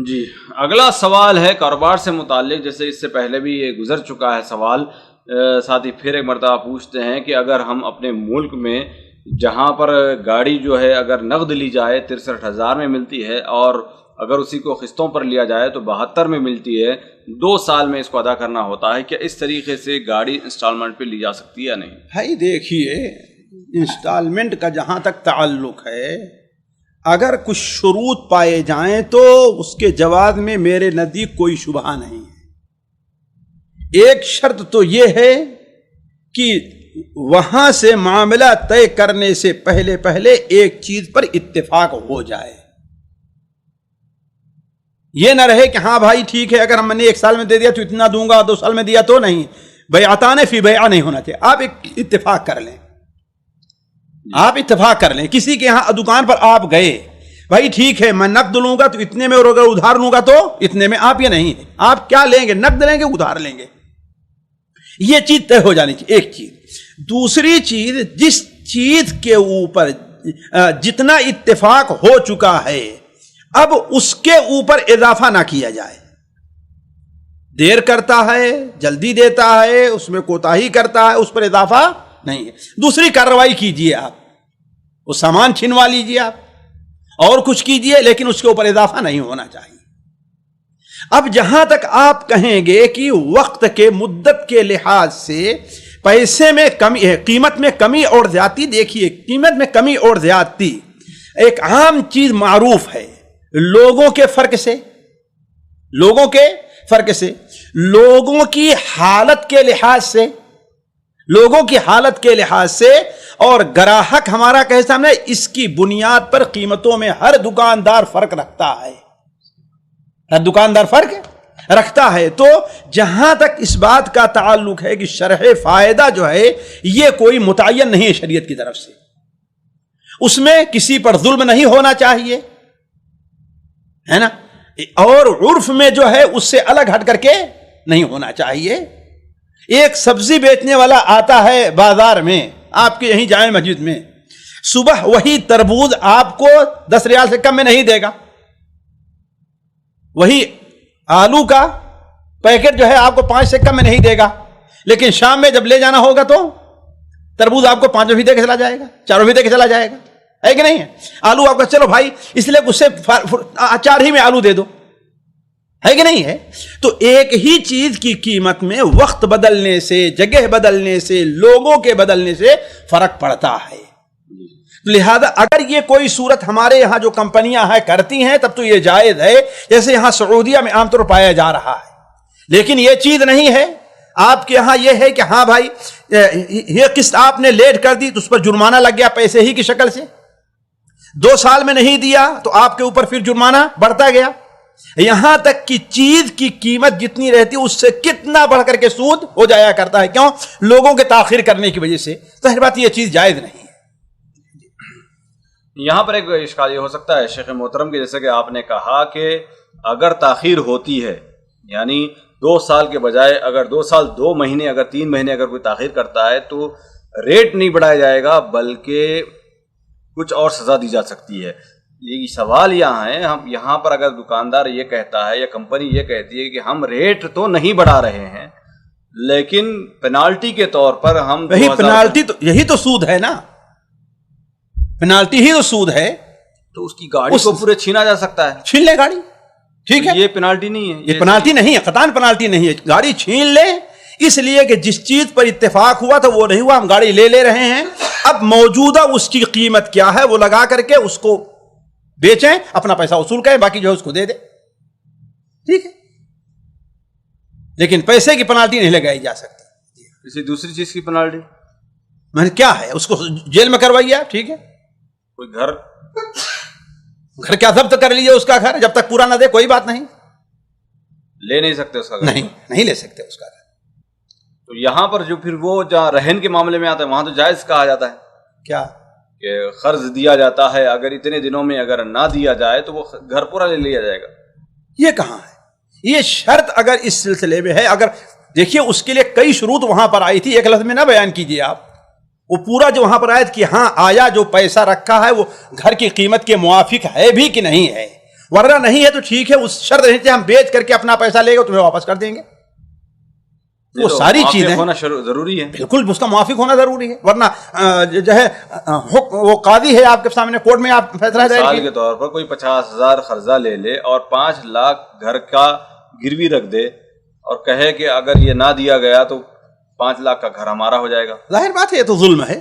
جی اگلا سوال ہے کاروبار سے متعلق، جیسے اس سے پہلے بھی یہ گزر چکا ہے سوال، ساتھ ہی پھر ایک مرتبہ پوچھتے ہیں کہ اگر ہم اپنے ملک میں جہاں پر گاڑی جو ہے اگر نقد لی جائے 63,000 میں ملتی ہے، اور اگر اسی کو قسطوں پر لیا جائے تو 72 میں ملتی ہے، 2 سال میں اس کو ادا کرنا ہوتا ہے، کیا اس طریقے سے گاڑی انسٹالمنٹ پہ لی جا سکتی ہے یا نہیں؟ بھائی دیکھیے، انسٹالمنٹ کا جہاں تک تعلق ہے، اگر کچھ شروط پائے جائیں تو اس کے جواز میں میرے نزدیک کوئی شبہ نہیں ہے۔ ایک شرط تو یہ ہے کہ وہاں سے معاملہ طے کرنے سے پہلے ایک چیز پر اتفاق ہو جائے۔ یہ نہ رہے کہ ہاں بھائی ٹھیک ہے، اگر ہم نے 1 سال میں دے دیا تو اتنا دوں گا، 2 سال میں دیا تو نہیں، بیعتان فی بیع نہیں ہونا چاہیے۔ آپ ایک اتفاق کر لیں، آپ اتفاق کر لیں، کسی کے یہاں دکان پر آپ گئے، بھائی ٹھیک ہے میں نقد لوں گا تو اتنے میں، اور اگر ادھار لوں گا تو اتنے میں، آپ یہ نہیں ہے، آپ کیا لیں گے، نقد لیں گے ادھار لیں گے، یہ چیز طے ہو جانی چاہیے، ایک چیز۔ دوسری چیز، جس چیز کے اوپر جتنا اتفاق ہو چکا ہے اب اس کے اوپر اضافہ نہ کیا جائے۔ دیر کرتا ہے، جلدی دیتا ہے، اس میں کوتاہی کرتا ہے، اس پر اضافہ نہیں ہے۔ دوسری کارروائی کیجئے، آپ وہ سامان چھنوا لیجئے، آپ اور کچھ کیجئے، لیکن اس کے اوپر اضافہ نہیں ہونا چاہیے۔ اب جہاں تک آپ کہیں گے کہ وقت کے مدت کے لحاظ سے پیسے میں کمی ہے، قیمت میں کمی اور زیادتی، دیکھیے قیمت میں کمی اور زیادتی ایک عام چیز معروف ہے، لوگوں کے فرق سے، لوگوں کے فرق سے، لوگوں کی حالت کے لحاظ سے، لوگوں کی حالت کے لحاظ سے، اور گراہک ہمارا کیسا سامنے، اس کی بنیاد پر قیمتوں میں ہر دکاندار فرق رکھتا ہے، ہر دکاندار فرق رکھتا ہے۔ تو جہاں تک اس بات کا تعلق ہے کہ شرح فائدہ جو ہے یہ کوئی متعین نہیں ہے شریعت کی طرف سے، اس میں کسی پر ظلم نہیں ہونا چاہیے، ہے نا، اور عرف میں جو ہے اس سے الگ ہٹ کر کے نہیں ہونا چاہیے۔ ایک سبزی بیچنے والا آتا ہے بازار میں، آپ کے یہیں جامع مسجد میں، صبح وہی تربوز آپ کو 10 ریال سے کم میں نہیں دے گا، وہی آلو کا پیکٹ جو ہے آپ کو 5 سے کم میں نہیں دے گا، لیکن شام میں جب لے جانا ہوگا تو تربوز آپ کو 5 بھی دے کے چلا جائے گا، 4 بھی دے کے چلا جائے گا، ہے کہ نہیں ہے؟ آلو آپ کا، چلو بھائی اس لیے اس سے 4 ہی میں آلو دے دو، ہے کہ نہیں ہے؟ تو ایک ہی چیز کی قیمت میں وقت بدلنے سے، جگہ بدلنے سے، لوگوں کے بدلنے سے فرق پڑتا ہے۔ لہذا اگر یہ کوئی صورت ہمارے یہاں جو کمپنیاں ہیں کرتی ہیں تب تو یہ جائز ہے، جیسے یہاں سعودیہ میں عام طور پر پایا جا رہا ہے، لیکن یہ چیز نہیں ہے۔ آپ کے یہاں یہ ہے کہ ہاں بھائی یہ قسط آپ نے لیٹ کر دی تو اس پر جرمانہ لگ گیا پیسے ہی کی شکل سے، 2 سال میں نہیں دیا تو آپ کے اوپر پھر جرمانہ بڑھتا گیا، یہاں تک کہ چیز کی قیمت جتنی رہتی اس سے کتنا بڑھ کر کے سود ہو جایا کرتا ہے۔ کیوں؟ لوگوں کے تاخیر کرنے کی وجہ سے۔ ظاہر بات یہ چیز جائز نہیں ہے۔ یہاں پر ایک اشکال یہ ہو سکتا ہے شیخ محترم کی، جیسے کہ آپ نے کہا کہ اگر تاخیر ہوتی ہے، یعنی 2 سال کے بجائے اگر 2 سال 2 مہینے اگر 3 مہینے اگر کوئی تاخیر کرتا ہے تو ریٹ نہیں بڑھایا جائے گا بلکہ کچھ اور سزا دی جا سکتی ہے۔ یہ سوال یہاں ہے، ہم یہاں پر اگر دکاندار یہ کہتا ہے یا کمپنی یہ کہتی ہے کہ ہم ریٹ تو نہیں بڑھا رہے ہیں لیکن پینالٹی کے طور پر ہم، وہی پینالٹی تو، یہی تو سود ہے نا، پینالٹی ہی تو سود ہے، تو اس کی گاڑی کو پورے چھینا جا سکتا ہے، چھین لے گاڑی، ٹھیک ہے، یہ پینالٹی نہیں ہے، یہ پینالٹی نہیں ہے، قطعاً پینالٹی نہیں ہے، گاڑی چھین لے، اس لیے کہ جس چیز پر اتفاق ہوا تھا وہ نہیں ہوا، ہم گاڑی لے رہے ہیں، اب موجودہ اس کی قیمت کیا ہے وہ لگا کر کے اس کو بیچیں، اپنا پیسہ وصول کریں، باقی جو ہے اس کو دے دیں، ٹھیک ہے، لیکن پیسے کی پینالٹی نہیں لگائی جا سکتی۔ کسی دوسری چیز کی پینالٹی میں نے کیا ہے، اس کو جیل میں کروائیے آپ، ٹھیک ہے، کوئی گھر کیا ضبط کر لیجیے اس کا گھر، جب تک پورا نہ دے کوئی بات نہیں، لے نہیں سکتے اس کا گھر، نہیں لے سکتے اس کا گھر۔ تو یہاں پر جو پھر وہ جہاں رہن کے معاملے میں آتا ہے وہاں تو جائز کہا جاتا ہے، کیا کہ قرض دیا جاتا ہے، اگر اتنے دنوں میں اگر نہ دیا جائے تو وہ گھر پورا لے لیا جائے گا۔ یہ کہاں ہے؟ یہ شرط اگر اس سلسلے میں ہے، اگر دیکھیے اس کے لیے کئی شروط وہاں پر آئی تھی، ایک لفظ میں نہ بیان کیجیے آپ، وہ پورا جو وہاں پر آیت کہ ہاں آیا جو پیسہ رکھا ہے وہ گھر کی قیمت کے موافق ہے بھی کہ نہیں ہے، ورنہ نہیں ہے تو ٹھیک ہے، اس شرط نہیں ہم بیچ کر کے اپنا پیسہ لے گا تمہیں واپس کر دیں گے. وہ ساری چیزیں ہونا ضروری ہے، بالکل اس کا موافق ہونا ضروری ہے، ورنہ جو ہے وہ قاضی ہے آپ کے سامنے، کورٹ میں آپ فیصلہ دائر مثال کے طور پر کوئی 50,000 قرضہ لے لے اور 5 لاکھ گھر کا گروی رکھ دے اور کہے کہ اگر یہ نہ دیا گیا تو 5 لاکھ کا گھر ہمارا ہو جائے گا. ظاہر بات ہے یہ تو ظلم ہے،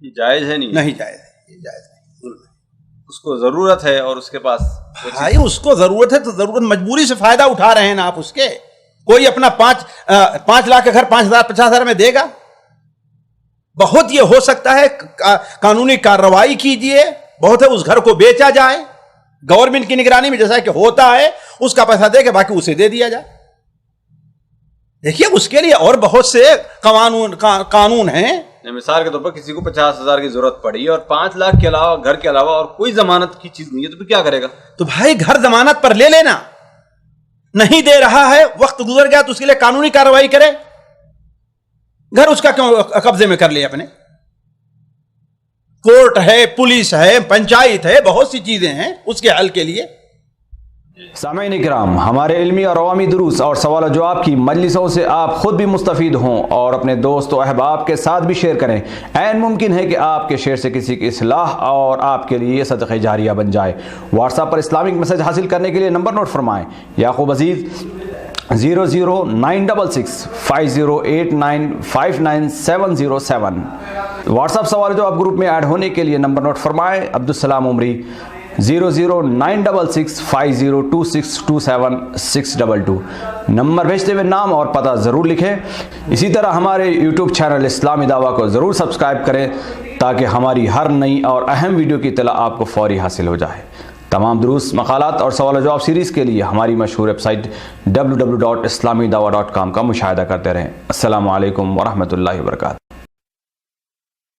یہ جائز ہے نہیں جائز ہے، یہ جائز نہیں، ظلم ہے. اس کو ضرورت ہے اور اس کے پاس بھائی اس کو ضرورت ہے تو ضرورت مجبوری سے فائدہ اٹھا رہے ہیں نا آپ اس کے. کوئی اپنا 5 لاکھ کا گھر 5,000 50,000 میں دے گا؟ بہت یہ ہو سکتا ہے قانونی کارروائی کیجئے، بہت ہے اس گھر کو بیچا جائے گورنمنٹ کی نگرانی میں، جیسا کہ ہوتا ہے، اس کا پیسہ دے کے باقی اسے دے دیا جائے. دیکھیے اس کے لیے اور بہت سے قانون ہیں. مثال کے طور پر کسی کو 50,000 کی ضرورت پڑی اور 5 لاکھ کے علاوہ گھر کے علاوہ اور کوئی ضمانت کی چیز نہیں ہے تو پھر کیا کرے گا؟ تو بھائی گھر ضمانت پر لے لینا، نہیں دے رہا ہے، وقت گزر گیا تو اس کے لیے قانونی کارروائی کرے. گھر اس کا کیوں قبضے میں کر لے اپنے؟ کورٹ ہے، پولیس ہے، پنچایت ہے، بہت سی چیزیں ہیں اس کے حل کے لیے. سامعین اکرام، ہمارے علمی اور عوامی دروس اور سوال و جواب کی مجلسوں سے آپ خود بھی مستفید ہوں اور اپنے دوست و احباب کے ساتھ بھی شیئر کریں. عین ممکن ہے کہ آپ کے شیئر سے کسی کی اصلاح اور آپ کے لیے صدقہ جاریہ بن جائے. واٹس ایپ پر اسلامک میسج حاصل کرنے کے لیے نمبر نوٹ فرمائیں: یعقوب عزیز 00966 5089 59707. واٹس ایپ سوال جو آپ گروپ میں ایڈ ہونے کے لیے نمبر نوٹ فرمائیں: عبدالسلام عمری 00966 502627 622. نمبر بھیجتے ہوئے نام اور پتہ ضرور لکھیں. اسی طرح ہمارے یوٹیوب چینل اسلامی دعویٰ کو ضرور سبسکرائب کریں تاکہ ہماری ہر نئی اور اہم ویڈیو کی اطلاع آپ کو فوری حاصل ہو جائے. تمام دروس، مقالات اور سوال و جواب سیریز کے لیے ہماری مشہور ویب سائٹ www.islamidawah.com کا مشاہدہ کرتے رہیں. السلام علیکم ورحمۃ اللہ وبرکاتہ.